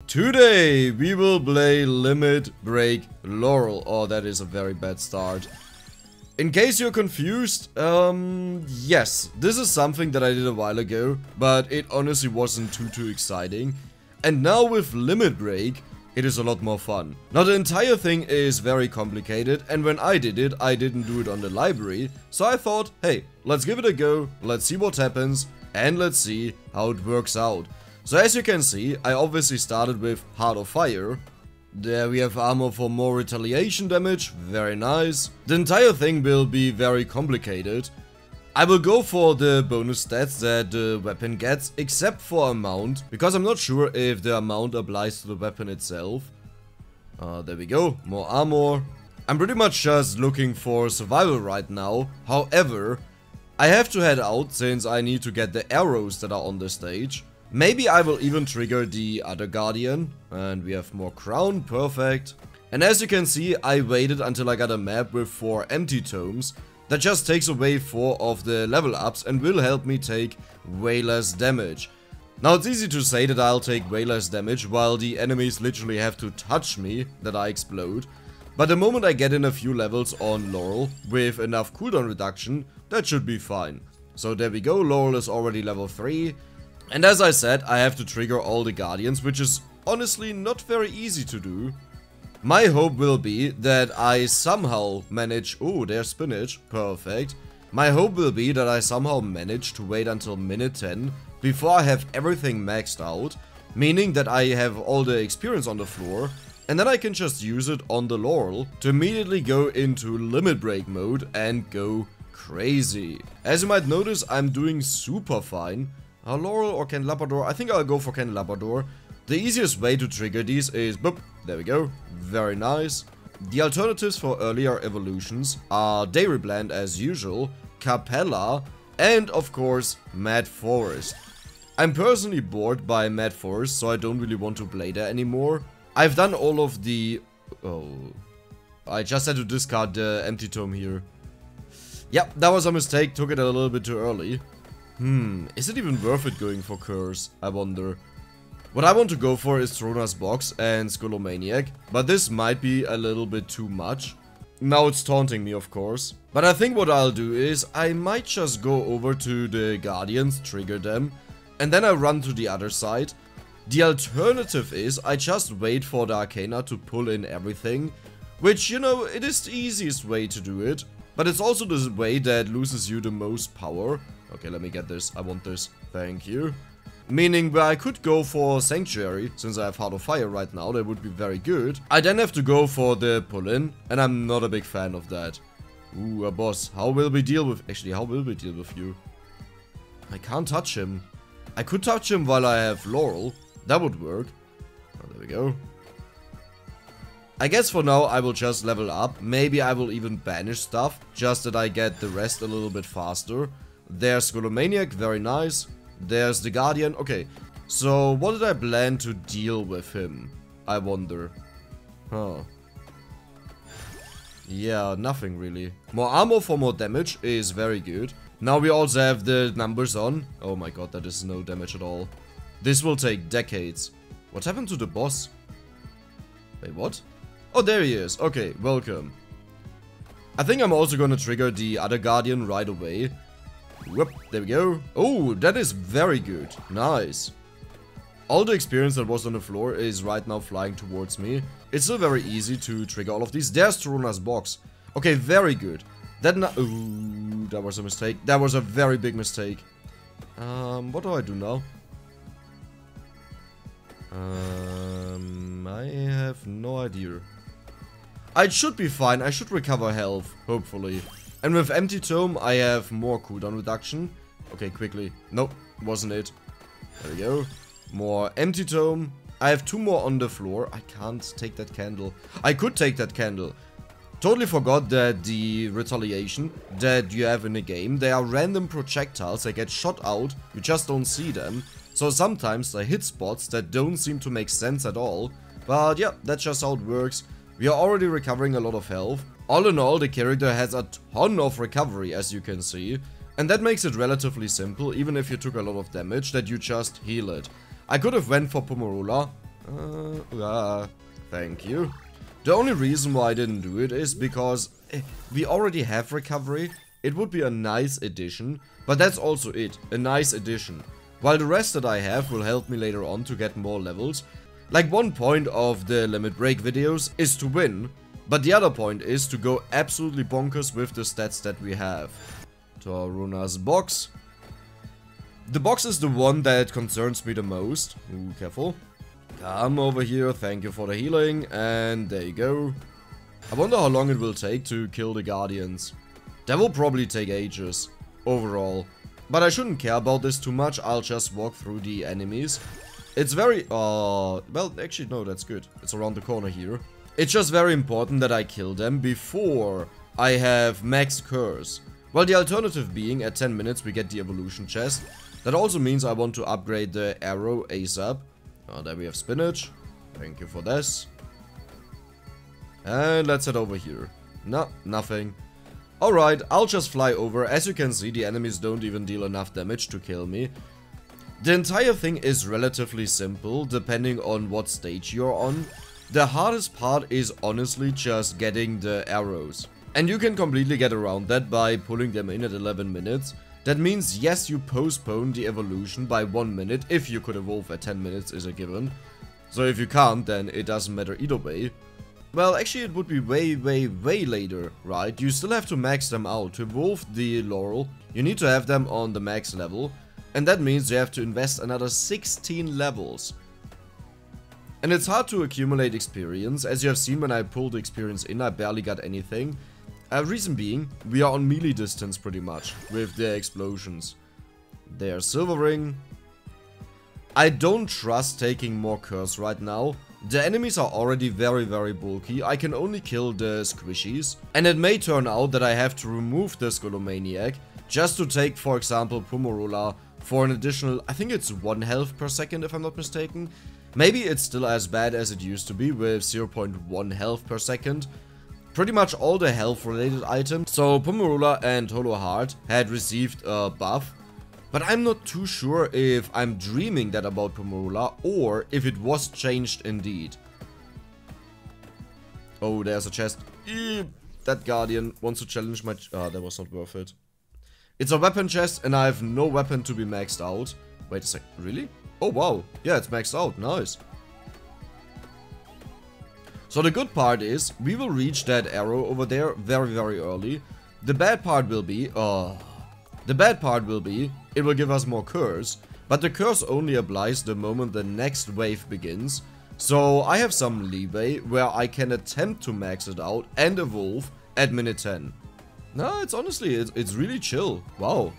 Today we will play Limit Break Laurel. Oh, that is a very bad start. In case you're confused, yes, this is something that I did a while ago, but it honestly wasn't too exciting. And now with Limit Break, it is a lot more fun. Now the entire thing is very complicated, and when I did it, I didn't do it on the library, so I thought, hey, let's give it a go, let's see what happens, and let's see how it works out. So as you can see, I obviously started with Heart of Fire. There we have armor for more retaliation damage, very nice. The entire thing will be very complicated. I will go for the bonus stats that the weapon gets, except for amount, because I'm not sure if the amount applies to the weapon itself. There we go, more armor. I'm pretty much just looking for survival right now. However, I have to head out since I need to get the arrows that are on the stage. Maybe I will even trigger the other guardian, and we have more crown, perfect. And as you can see, I waited until I got a map with 4 empty tomes. That just takes away 4 of the level ups and will help me take way less damage. Now it's easy to say that I'll take way less damage while the enemies literally have to touch me that I explode. But the moment I get in a few levels on Laurel with enough cooldown reduction, that should be fine. So there we go, Laurel is already level 3. And as I said, I have to trigger all the guardians, which is honestly not very easy to do. My hope will be that I somehow manage... Oh, there's spinach. Perfect. My hope will be that I somehow manage to wait until minute 10 before I have everything maxed out, meaning that I have all the experience on the floor, and then I can just use it on the Laurel to immediately go into limit break mode and go crazy. As you might notice, I'm doing super fine. Laurel or Candelabrador? I think I'll go for Candelabrador. The easiest way to trigger these is, boop, there we go, very nice. The alternatives for earlier evolutions are Dairy Blend as usual, Capella, and of course, Mad Forest. I'm personally bored by Mad Forest, so I don't really want to play there anymore. I've done all of the... Oh, I just had to discard the empty tome here. Yep, that was a mistake, took it a little bit too early. Is it even worth it going for Curse? I wonder. What I want to go for is Throner's Box and Skullomaniac, but this might be a little bit too much. Now it's taunting me, of course. But I think what I'll do is, I might just go over to the Guardians, trigger them, and then I run to the other side. The alternative is, I just wait for the Arcana to pull in everything, which, you know, it is the easiest way to do it, but it's also the way that loses you the most power. Okay, let me get this. I want this. Thank you. Meaning where I could go for Sanctuary, since I have Heart of Fire right now, that would be very good. I then have to go for the pull-in, and I'm not a big fan of that. Ooh, a boss. How will we deal with... Actually, how will we deal with you? I can't touch him. I could touch him while I have Laurel. That would work. Oh, there we go. I guess for now I will just level up. Maybe I will even banish stuff, just that I get the rest a little bit faster. There's Skullomaniac, very nice. There's the Guardian. Okay, so what did I plan to deal with him? I wonder. Huh. Yeah, nothing really. More armor for more damage is very good. Now we also have the numbers on. Oh my god, that is no damage at all. This will take decades. What happened to the boss? Wait, what? Oh, there he is. Okay, welcome. I think I'm also gonna trigger the other Guardian right away. Whoop, there we go. Oh, that is very good. Nice. All the experience that was on the floor is right now flying towards me. It's still very easy to trigger all of these. There's Torona's box. Okay, very good. Ooh, that was a mistake. That was a very big mistake. What do I do now? I have no idea. I should be fine. I should recover health, hopefully. And with Empty Tome, I have more cooldown reduction. Okay, quickly. Nope, wasn't it. There we go. More Empty Tome. I have 2 more on the floor. I can't take that candle. I could take that candle. Totally forgot that the retaliation that you have in the game, they are random projectiles that get shot out. You just don't see them. So sometimes they hit spots that don't seem to make sense at all. But yeah, that's just how it works. We are already recovering a lot of health. All in all, the character has a ton of recovery, as you can see. And that makes it relatively simple, even if you took a lot of damage, that you just heal it. I could have went for Pomarola, Thank you. The only reason why I didn't do it is because we already have recovery. It would be a nice addition, but that's also it, a nice addition. While the rest that I have will help me later on to get more levels. Like, one point of the limit break videos is to win, but the other point is to go absolutely bonkers with the stats that we have. Toruna's box. The box is the one that concerns me the most. Ooh, careful. Come over here, thank you for the healing, and there you go. I wonder how long it will take to kill the guardians. That will probably take ages, overall. But I shouldn't care about this too much, I'll just walk through the enemies. It's very, well, actually no, that's good. It's around the corner here. It's just very important that I kill them before I have max curse. Well, the alternative being, at 10 minutes we get the evolution chest. That also means I want to upgrade the arrow ASAP. Oh, there we have spinach. Thank you for this. And let's head over here. No, nothing. Alright, I'll just fly over. As you can see, the enemies don't even deal enough damage to kill me. The entire thing is relatively simple, depending on what stage you're on. The hardest part is honestly just getting the arrows. And you can completely get around that by pulling them in at 11 minutes. That means, yes, you postpone the evolution by 1 minute, if you could evolve at 10 minutes is a given. So if you can't, then it doesn't matter either way. Well, actually it would be way later, right? You still have to max them out. To evolve the Laurel, you need to have them on the max level. And that means you have to invest another 16 levels. And it's hard to accumulate experience. As you have seen, when I pulled the experience in, I barely got anything. Reason being, we are on melee distance pretty much, with the explosions. There's Silver Ring. I don't trust taking more curse right now. The enemies are already very bulky, I can only kill the squishies. And it may turn out that I have to remove the Skolomaniac, just to take, for example, Pumorula for an additional, I think it's 1 health per second if I'm not mistaken. Maybe it's still as bad as it used to be with 0.1 health per second. Pretty much all the health related items, so Pumorula and Holo Heart had received a buff. But I'm not too sure if I'm dreaming that about Pumorula or if it was changed indeed. Oh, there's a chest. That guardian wants to challenge my... that was not worth it. It's a weapon chest and I have no weapon to be maxed out. Wait a sec, really? Oh wow, yeah, it's maxed out, nice. So the good part is, we will reach that arrow over there very early. The bad part will be, it will give us more curse, but the curse only applies the moment the next wave begins. So I have some leeway where I can attempt to max it out and evolve at minute 10. No, it's honestly, it's really chill, wow.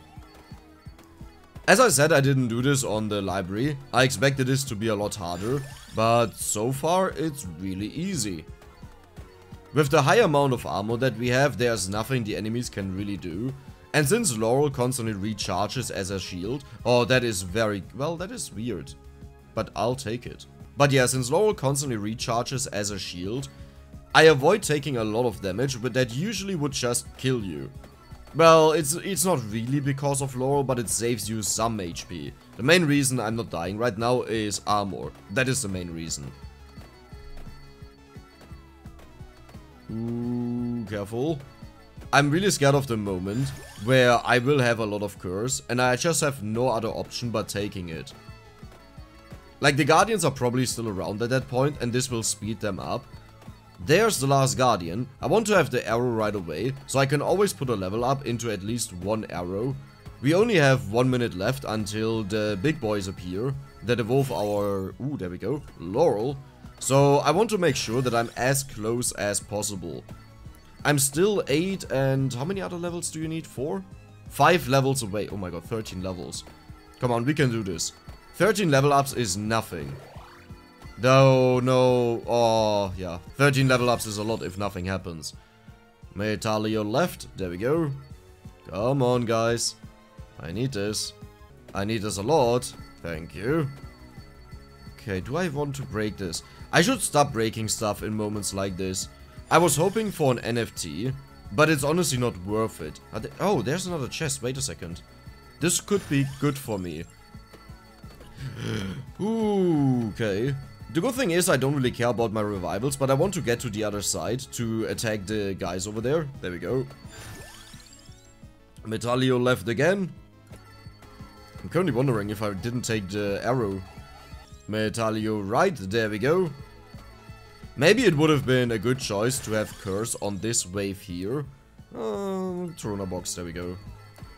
As I said, I didn't do this on the library. I expected this to be a lot harder, but so far it's really easy. With the high amount of armor that we have, there's nothing the enemies can really do. And since Laurel constantly recharges as a shield, that is very, well, that is weird, but I'll take it. But yeah, since Laurel constantly recharges as a shield, I avoid taking a lot of damage, but that usually would just kill you. Well, it's not really because of Laurel, but it saves you some HP. The main reason I'm not dying right now is armor. That is the main reason. Ooh, careful. I'm really scared of the moment where I will have a lot of curse and I just have no other option but taking it. Like, the guardians are probably still around at that point and this will speed them up. There's the last guardian. I want to have the arrow right away, so I can always put a level up into at least 1 arrow. We only have 1 minute left until the big boys appear that evolve our, ooh, there we go, Laurel. So I want to make sure that I'm as close as possible. I'm still 8 and how many other levels do you need? 4? 5 levels away. Oh my god, 13 levels. Come on, we can do this. 13 level ups is nothing. No, oh, yeah. 13 level ups is a lot if nothing happens. Metalio left, there we go. Come on, guys. I need this. I need this a lot. Thank you. Okay, do I want to break this? I should stop breaking stuff in moments like this. I was hoping for an NFT, but it's honestly not worth it. Oh, there's another chest, wait a second. This could be good for me. Ooh, okay. The good thing is I don't really care about my revivals, but I want to get to the other side to attack the guys over there. There we go. Metallio left again. I'm currently wondering if I didn't take the arrow. Metallio right, there we go. Maybe it would have been a good choice to have Curse on this wave here. Trona box, there we go.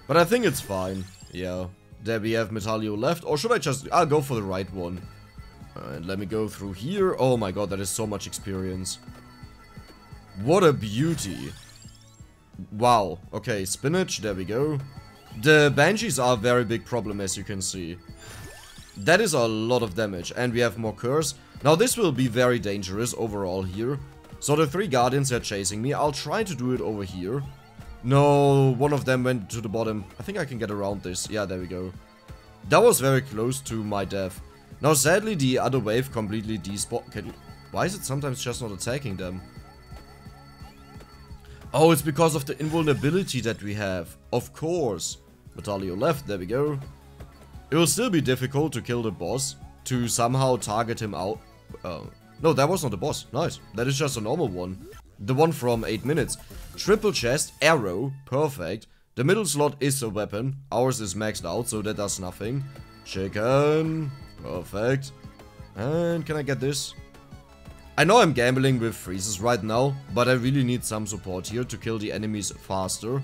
But I think it's fine. Yeah, there we have Metallio left. Or should I just... I'll go for the right one. And let me go through here. Oh my god, that is so much experience. What a beauty. Wow. Okay, spinach, there we go. The banshees are a very big problem, as you can see. That is a lot of damage. And we have more curse. Now this will be very dangerous overall here. So the 3 guardians are chasing me. I'll try to do it over here. No, one of them went to the bottom. I think I can get around this. Yeah, there we go. That was very close to my death. Now, sadly, the other wave completely despawned. Why is it sometimes just not attacking them? Oh, it's because of the invulnerability that we have. Of course. Metallio left, there we go. It will still be difficult to kill the boss, to somehow target him out. No, that was not the boss. Nice. That is just a normal one. The one from 8 minutes. Triple chest, arrow, perfect. The middle slot is a weapon. Ours is maxed out, so that does nothing. Chicken. Perfect. And can I get this? I know I'm gambling with freezes right now, but I really need some support here to kill the enemies faster.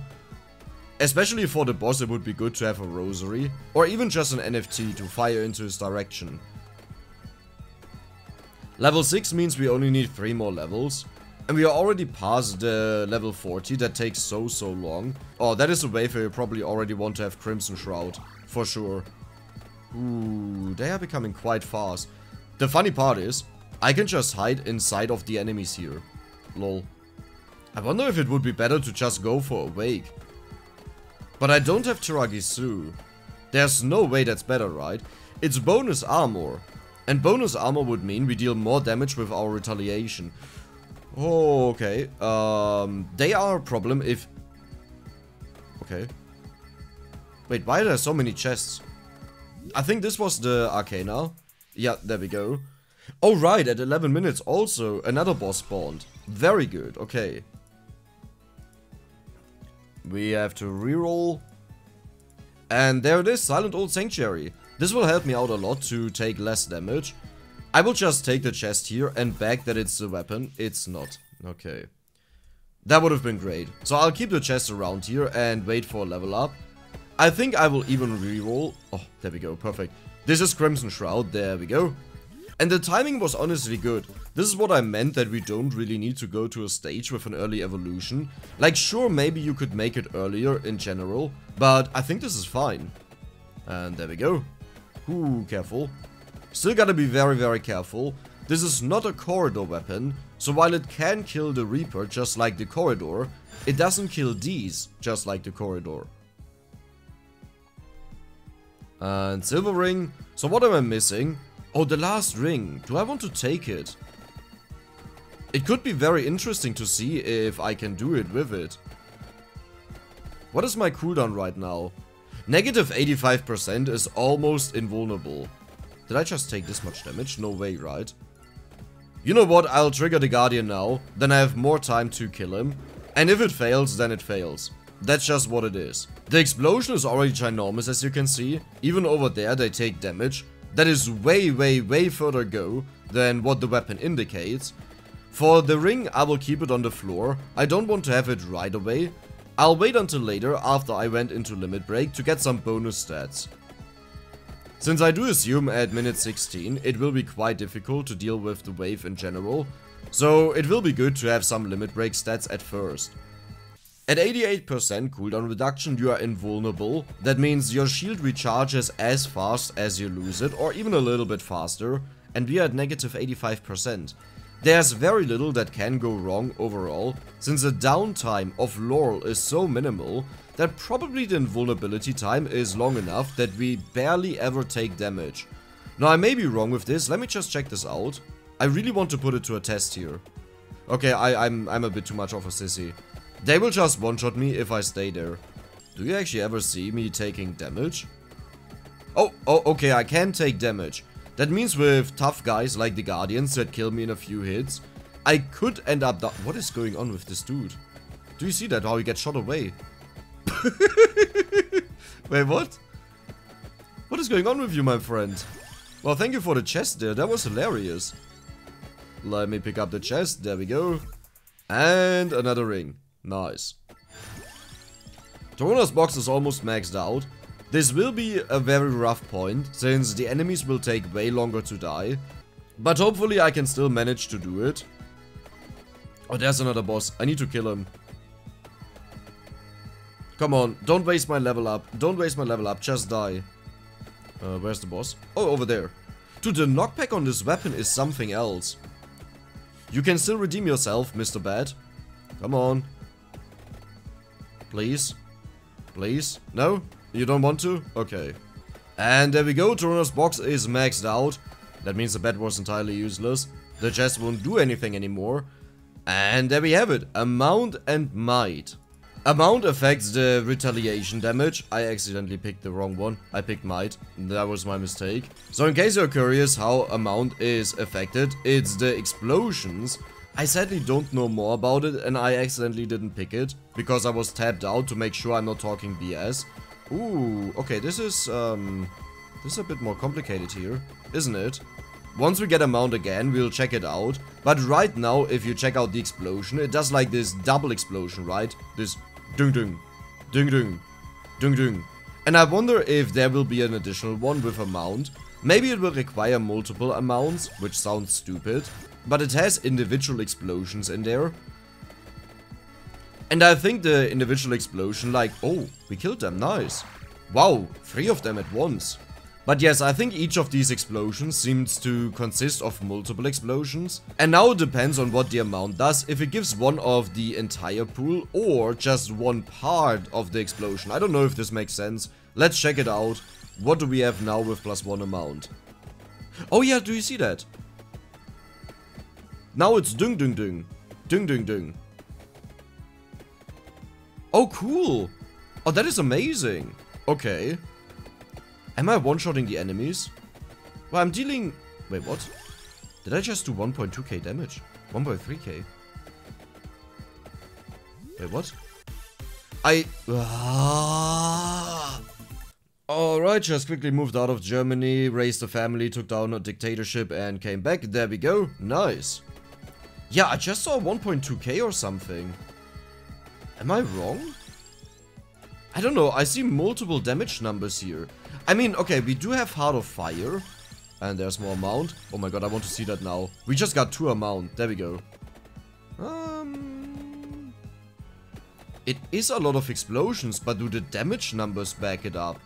Especially for the boss, it would be good to have a rosary, or even just an NFT to fire into his direction. Level 6 means we only need 3 more levels, and we are already past the level 40 that takes so long. Oh, that is a wave where you probably already want to have Crimson Shroud, for sure. Ooh, they are becoming quite fast. The funny part is, I can just hide inside of the enemies here. Lol. I wonder if it would be better to just go for Awake. But I don't have Tiragisu. There's no way that's better, right? It's bonus armor. And bonus armor would mean we deal more damage with our retaliation. Oh, okay. They are a problem if... Okay. Wait, why are there so many chests? I think this was the Arcana. Yeah, there we go. Oh, right, at 11 minutes also another boss spawned. Very good, okay. We have to reroll. And there it is, Silent Old Sanctuary. This will help me out a lot to take less damage. I will just take the chest here and back that it's a weapon. It's not. Okay. That would have been great. So I'll keep the chest around here and wait for a level up. I think I will even reroll. Oh, there we go, perfect. This is Crimson Shroud, there we go. And the timing was honestly good. This is what I meant, that we don't really need to go to a stage with an early evolution. Like, sure, maybe you could make it earlier in general, but I think this is fine. And there we go. Ooh, careful. Still gotta be very careful. This is not a corridor weapon, so while it can kill the Reaper just like the corridor, it doesn't kill these just like the corridor. And silver ring. So what am I missing? Oh, the last ring. Do I want to take it? It could be very interesting to see if I can do it with it. What is my cooldown right now? Negative 85% is almost invulnerable. Did I just take this much damage? No way, right? You know what? I'll trigger the Guardian now. Then I have more time to kill him. And if it fails, then it fails. That's just what it is. The explosion is already ginormous, as you can see. Even over there, they take damage. That is way further go than what the weapon indicates. For the ring, I will keep it on the floor. I don't want to have it right away. I'll wait until later, after I went into limit break, to get some bonus stats. Since I do assume at minute 16, it will be quite difficult to deal with the wave in general. So it will be good to have some limit break stats at first. At 88% cooldown reduction, you are invulnerable. That means your shield recharges as fast as you lose it, or even a little bit faster, and we are at negative 85%. There's very little that can go wrong overall, since the downtime of Laurel is so minimal that probably the invulnerability time is long enough that we barely ever take damage. Now I may be wrong with this, let me just check this out. I really want to put it to a test here. Okay, I'm a bit too much of a sissy. They will just one-shot me if I stay there. Do you actually ever see me taking damage? Oh, okay, I can take damage. That means with tough guys like the Guardians that kill me in a few hits, I could end up... What is going on with this dude? Do you see that? How he gets shot away? Wait, what? What is going on with you, my friend? Well, thank you for the chest there. That was hilarious. Let me pick up the chest. There we go. And another ring. Nice. Torona's box is almost maxed out. This will be a very rough point, since the enemies will take way longer to die. But hopefully I can still manage to do it. Oh, there's another boss. I need to kill him. Come on, don't waste my level up. Don't waste my level up, just die. Where's the boss? Oh, over there. Dude, the knockback on this weapon is something else. You can still redeem yourself, Mr. Bad. Come on. Please. Please. No? You don't want to? Okay. And there we go, Torona's box is maxed out. That means the bed was entirely useless. The chest won't do anything anymore. And there we have it. Amount and might. Amount affects the retaliation damage. I accidentally picked the wrong one. I picked might. That was my mistake. So in case you're curious how amount is affected, it's the explosions. I sadly don't know more about it and I accidentally didn't pick it because I was tapped out to make sure I'm not talking BS. Ooh, okay, this is a bit more complicated here, isn't it? Once we get a mount again, we'll check it out. But right now, if you check out the explosion, it does like this double explosion, right? This dung dung, dung dung, dung dung. And I wonder if there will be an additional one with a mount. Maybe it will require multiple amounts, which sounds stupid. But it has individual explosions in there. And I think the individual explosion, like, oh, we killed them, nice. Wow, 3 of them at once. But yes, I think each of these explosions seems to consist of multiple explosions. And now it depends on what the amount does, if it gives one of the entire pool or just one part of the explosion. I don't know if this makes sense. Let's check it out. What do we have now with +1 amount? Oh yeah, do you see that? Now it's dung dung dung. Dung dung dung. Oh, cool. Oh, that is amazing. Okay. Am I one-shotting the enemies? Well, I'm dealing... Wait, what? Did I just do 1.2k damage? 1.3k? Wait, what? Alright, just quickly moved out of Germany, raised a family, took down a dictatorship and came back. There we go. Nice. Yeah, I just saw 1.2k or something. Am I wrong? I don't know, I see multiple damage numbers here. I mean, okay, we do have Heart of Fire. And there's more amount. Oh my god, I want to see that now. We just got 2 amount. There we go. It is a lot of explosions, but do the damage numbers back it up?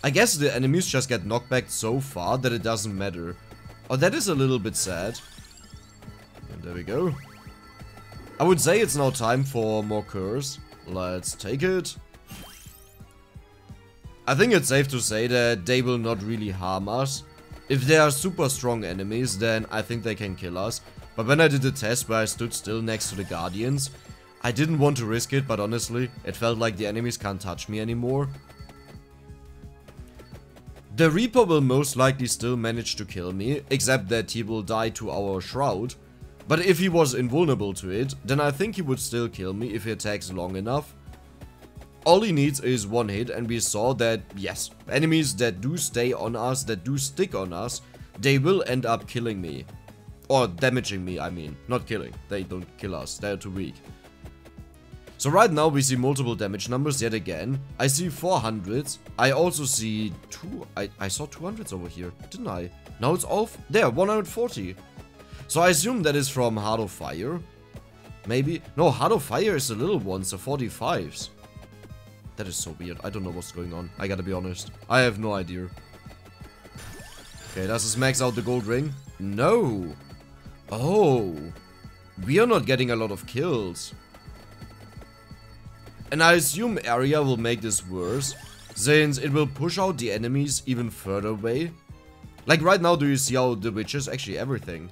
I guess the enemies just get knocked back so far that it doesn't matter. Oh, that is a little bit sad. And there we go. I would say it's now time for more curse. Let's take it. I think it's safe to say that they will not really harm us. If they are super strong enemies, then I think they can kill us. But when I did the test where I stood still next to the Guardians, I didn't want to risk it, but honestly, it felt like the enemies can't touch me anymore. The Reaper will most likely still manage to kill me, except that he will die to our Shroud. But if he was invulnerable to it, then I think he would still kill me if he attacks long enough. All he needs is 1 hit, and we saw that, yes, enemies that do stay on us, that do stick on us, they will end up killing me. Or damaging me, I mean, not killing. They don't kill us, they're too weak. So right now we see multiple damage numbers yet again. I see 400s. I also see I saw 200s over here, didn't I? Now it's off. There, 140. So I assume that is from Heart of Fire. Maybe. No, Heart of Fire is the little ones, the 45s. That is so weird. I don't know what's going on. I gotta be honest. I have no idea. Okay, does this max out the gold ring? No. Oh. We are not getting a lot of kills. And I assume area will make this worse, since it will push out the enemies even further away. Like right now, do you see how the witches, actually everything,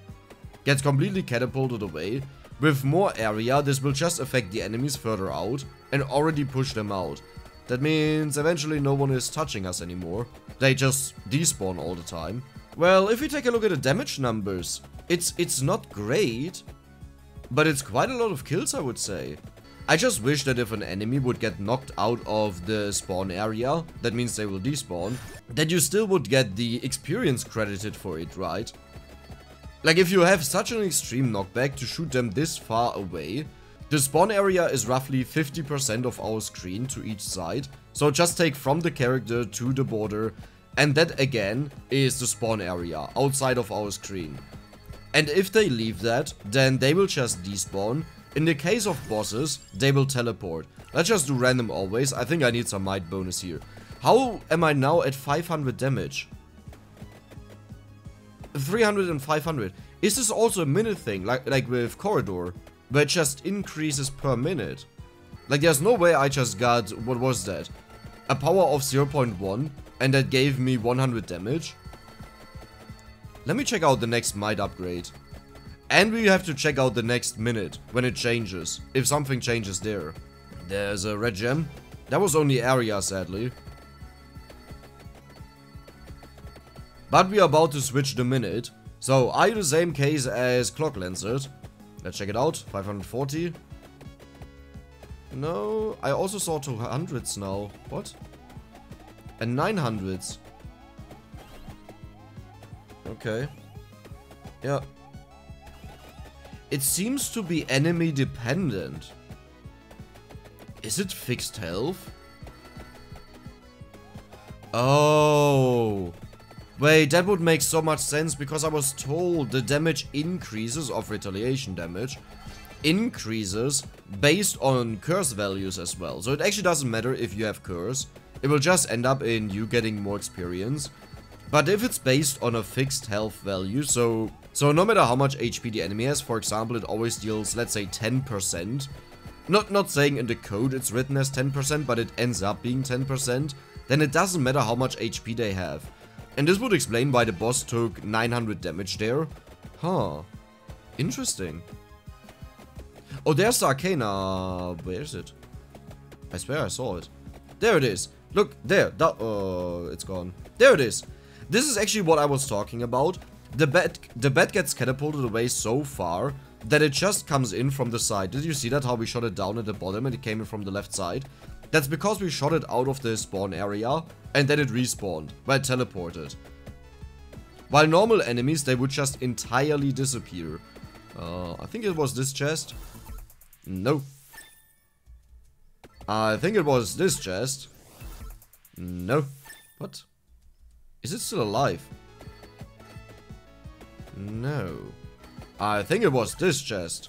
gets completely catapulted away? With more area, this will just affect the enemies further out and already push them out. That means eventually no one is touching us anymore. They just despawn all the time, Well, if we take a look at the damage numbers, it's not great, but it's quite a lot of kills, I would say. I just wish that if an enemy would get knocked out of the spawn area, that means they will despawn, that you still would get the experience credited for it, right? Like, if you have such an extreme knockback to shoot them this far away, the spawn area is roughly 50% of our screen to each side, so just take from the character to the border, and that again is the spawn area outside of our screen. And if they leave that, then they will just despawn. In the case of bosses, they will teleport. Let's just do random always. I think I need some might bonus here. How am I now at 500 damage? 300 and 500. Is this also a minute thing, like with Corridor, where it just increases per minute? Like, there's no way I just got, what was that? A power of 0.1, and that gave me 100 damage? Let me check out the next might upgrade. And we have to check out the next minute, when it changes, if something changes there. There's a red gem. That was only area, sadly. But we are about to switch the minute. So, are you the same case as Clock Lancet? Let's check it out. 540. No, I also saw 200s now. What? And 900s. Okay. Yeah. It seems to be enemy dependent. Is it fixed health? Oh. Wait, that would make so much sense because I was told the damage increases of retaliation damage increases based on curse values as well. So it actually doesn't matter if you have curse. It will just end up in you getting more experience. But if it's based on a fixed health value, so no matter how much HP the enemy has, for example, it always deals, let's say, 10%. Not saying in the code it's written as 10%, but it ends up being 10%. Then it doesn't matter how much HP they have. And this would explain why the boss took 900 damage there. Huh. Interesting. Oh, there's the Arcana. Where is it? I swear I saw it. There it is. Look, there. Oh, it's gone. There it is. This is actually what I was talking about. The bat gets catapulted away so far that it just comes in from the side. Did you see that? How we shot it down at the bottom and it came in from the left side? That's because we shot it out of the spawn area and then it respawned. Well, it teleported. While normal enemies, they would just entirely disappear. I think it was this chest. No. I think it was this chest. No. What? Is it still alive? No. I think it was this chest.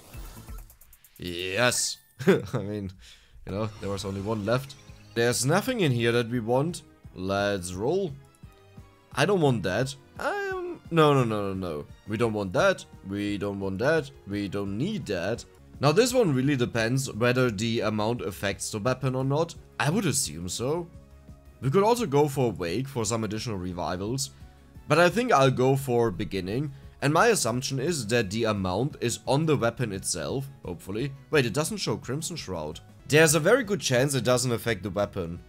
Yes. I mean, you know, there was only one left. There's nothing in here that we want. Let's roll. I don't want that. No. We don't want that. We don't want that. We don't need that. Now this one really depends whether the amount affects the weapon or not. I would assume so. We could also go for Wake for some additional revivals. But I think I'll go for Beginning. And my assumption is that the amount is on the weapon itself, hopefully. Wait, it doesn't show Crimson Shroud. There's a very good chance it doesn't affect the weapon.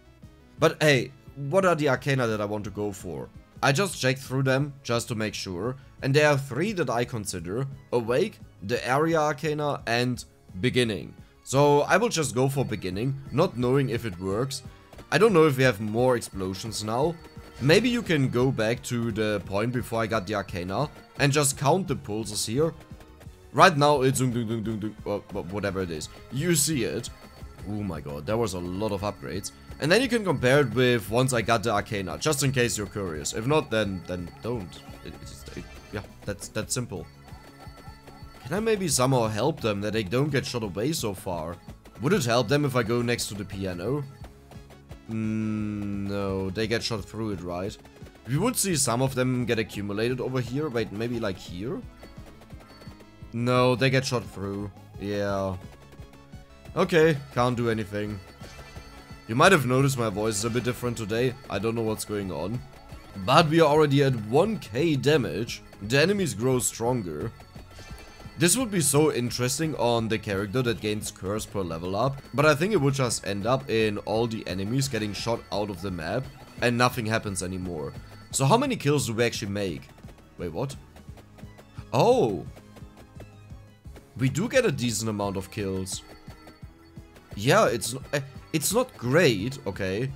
But hey, what are the Arcana that I want to go for? I just checked through them, just to make sure. And there are 3 that I consider. Awake, the Area Arcana, and Beginning. So I will just go for Beginning, not knowing if it works. I don't know if we have more explosions now. Maybe you can go back to the point before I got the Arcana and just count the pulses here. Right now it's whatever it is. You see it. Oh my god, there was a lot of upgrades. And then you can compare it with once I got the Arcana, just in case you're curious. If not, then don't. Yeah, that's simple. Can I maybe somehow help them that they don't get shot away so far? Would it help them if I go next to the piano? No, they get shot through it, right? We would see some of them get accumulated over here. Wait, maybe like here? No, they get shot through. Yeah. Okay, can't do anything. You might have noticed my voice is a bit different today. I don't know what's going on. But we are already at 1k damage. The enemies grow stronger. This would be so interesting on the character that gains curse per level up, but I think it would just end up in all the enemies getting shot out of the map and nothing happens anymore. So how many kills do we actually make? Wait, what? Oh! We do get a decent amount of kills. Yeah, it's not great, okay.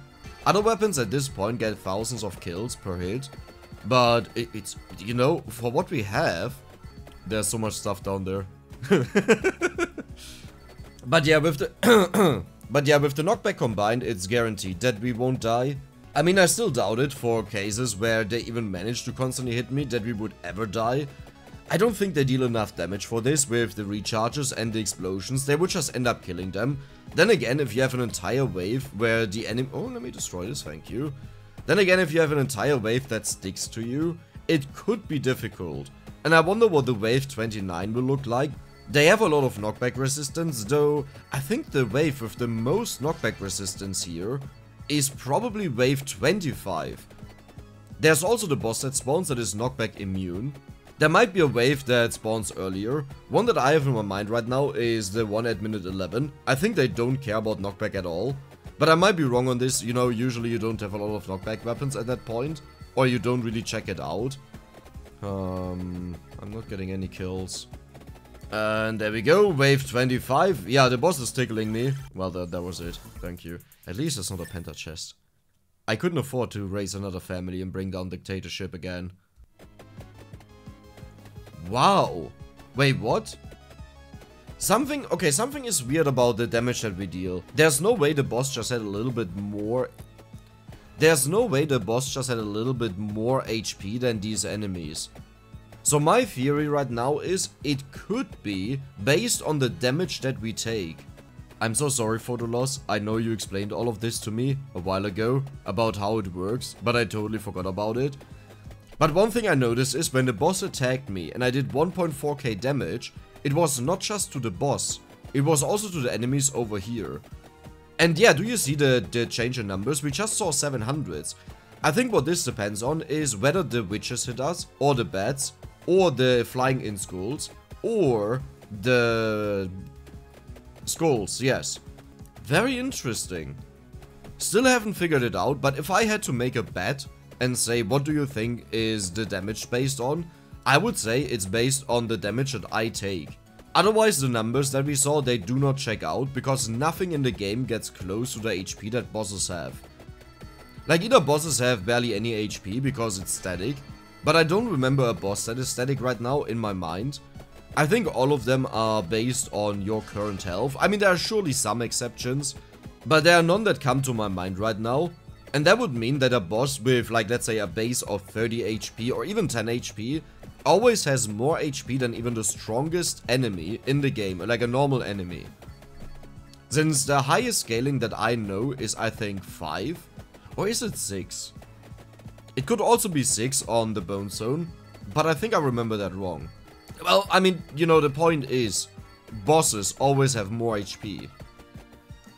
Other weapons at this point get thousands of kills per hit. But it's, you know, for what we have, there's so much stuff down there. But yeah, with the with the knockback combined, it's guaranteed that we won't die. I mean, I still doubt it for cases where they even manage to constantly hit me, that we would ever die. I don't think they deal enough damage for this with the recharges and the explosions. They would just end up killing them. Then again, if you have an entire wave where the enemy... Oh, let me destroy this, thank you. Then again, if you have an entire wave that sticks to you, it could be difficult. And I wonder what the wave 29 will look like. They have a lot of knockback resistance, though I think the wave with the most knockback resistance here is probably wave 25. There's also the boss that spawns that is knockback immune. There might be a wave that spawns earlier. One that I have in my mind right now is the one at minute 11. I think they don't care about knockback at all. But I might be wrong on this, you know, usually you don't have a lot of knockback weapons at that point. Or you don't really check it out. I'm not getting any kills. And there we go, wave 25. Yeah, the boss is tickling me. Well, that was it. Thank you. At least it's not a penta chest. I couldn't afford to raise another family and bring down dictatorship again. Wow. Wait, what? Something is weird about the damage that we deal. There's no way the boss just had a little bit more... There's no way the boss just had a little bit more HP than these enemies. So my theory right now is it could be based on the damage that we take. I'm so sorry for the loss. I know you explained all of this to me a while ago about how it works, but I totally forgot about it. But one thing I noticed is when the boss attacked me and I did 1.4k damage, it was not just to the boss, it was also to the enemies over here. And yeah, do you see the change in numbers? We just saw 700s. I think what this depends on is whether the witches hit us, or the bats, or the flying in skulls, or the skulls, yes. Very interesting. Still haven't figured it out, but if I had to make a bet and say what do you think is the damage based on, I would say it's based on the damage that I take. Otherwise the numbers that we saw, they do not check out, because nothing in the game gets close to the HP that bosses have. Like, either bosses have barely any HP because it's static, but I don't remember a boss that is static right now in my mind. I think all of them are based on your current health. I mean, there are surely some exceptions, but there are none that come to my mind right now. And that would mean that a boss with, like, let's say a base of 30 HP or even 10 HP always has more HP than even the strongest enemy in the game, like a normal enemy. Since the highest scaling that I know is, I think, 5. Or is it 6? It could also be 6 on the Bone Zone, but I think I remember that wrong. Well, I mean, you know, the point is, bosses always have more HP.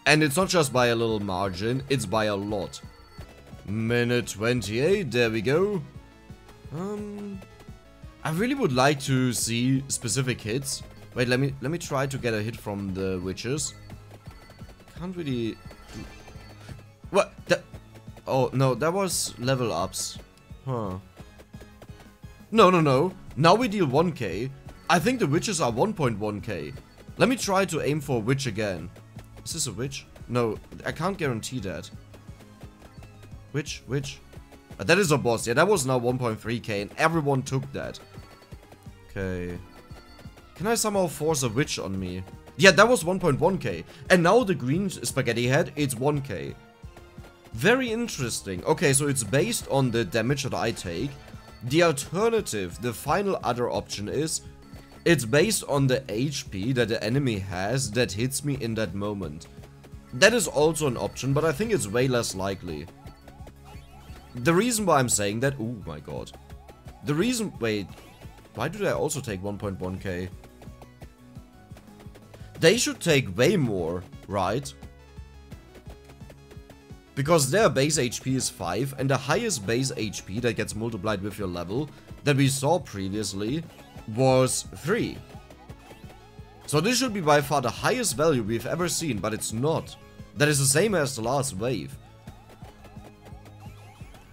And it's not just by a little margin, it's by a lot. Minute 28, there we go. I really would like to see specific hits. Wait, let me try to get a hit from the witches. Can't really do... What? Oh, no, that was level ups. Huh. No. Now we deal 1k. I think the witches are 1.1k. Let me try to aim for a witch again. Is this a witch? No, I can't guarantee that. Witch. That is a boss. Yeah, that was now 1.3k and everyone took that. Okay. Can I somehow force a witch on me? Yeah, that was 1.1k. And now the green spaghetti head, it's 1k. Very interesting. Okay, so it's based on the damage that I take. The alternative, the final other option is, it's based on the HP that the enemy has that hits me in that moment. That is also an option, but I think it's way less likely. The reason why I'm saying that... Oh my god. The reason... Wait. Why do they also take 1.1k? They should take way more, right? Because their base HP is 5, and the highest base HP that gets multiplied with your level that we saw previously was 3. So this should be by far the highest value we've ever seen, but it's not. That is the same as the last wave.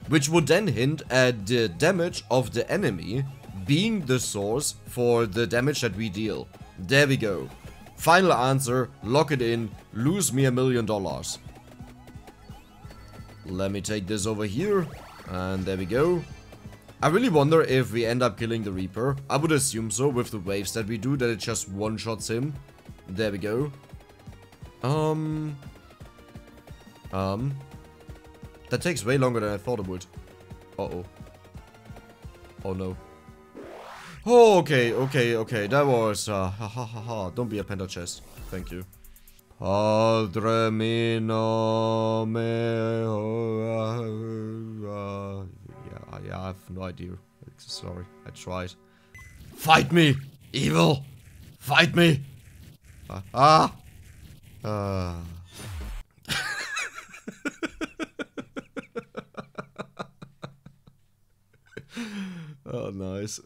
Which would then hint at the damage of the enemy being the source for the damage that we deal. There we go. Final answer, lock it in, lose me $1 million. Let me take this over here, and there we go. I really wonder if we end up killing the Reaper. I would assume so with the waves that we do, that it just one-shots him. There we go. That takes way longer than I thought it would. Uh-oh. Oh no. Oh, okay. That was, don't be a penta chest. Thank you. Padre mio yeah, I have no idea. Sorry, I tried. Fight me, evil! Fight me! Oh, nice.